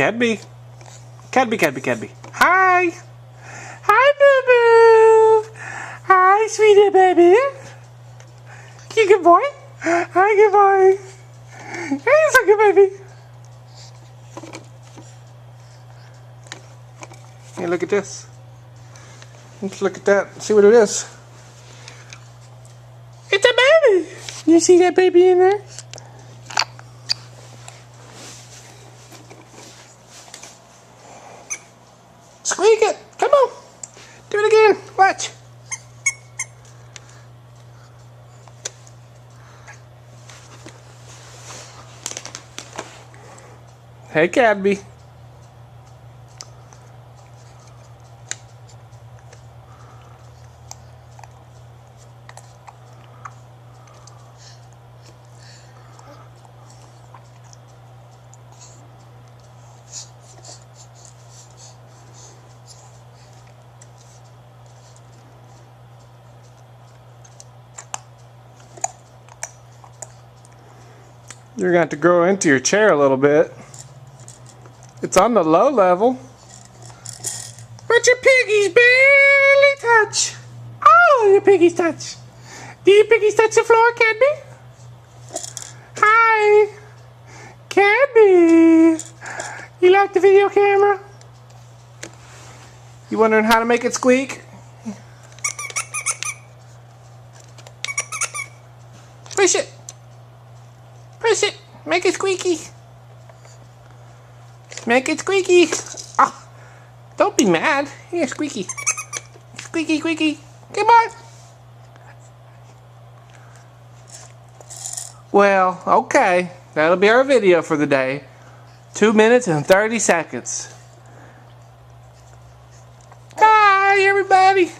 Cadby. Cadby. Hi. Hi, boo-boo. Hi, sweetie baby. You good boy? Hi, good boy. Hey, so good baby. Hey, look at this. Let's look at that. See what it is. It's a baby. You see that baby in there? Squeak it. Come on. Do it again. Watch. Hey, Cadby. You're going to have to grow into your chair a little bit. It's on the low level. But your piggies barely touch. Oh, your piggies touch. Do your piggies touch the floor, Cadby? Hi. Cadby. You like the video camera? You wondering how to make it squeak? Push it. Push it. Make it squeaky. Make it squeaky. Oh, don't be mad. Here, squeaky. Squeaky. Come on. Well, okay. That'll be our video for the day. 2 minutes and 30 seconds. Bye, everybody.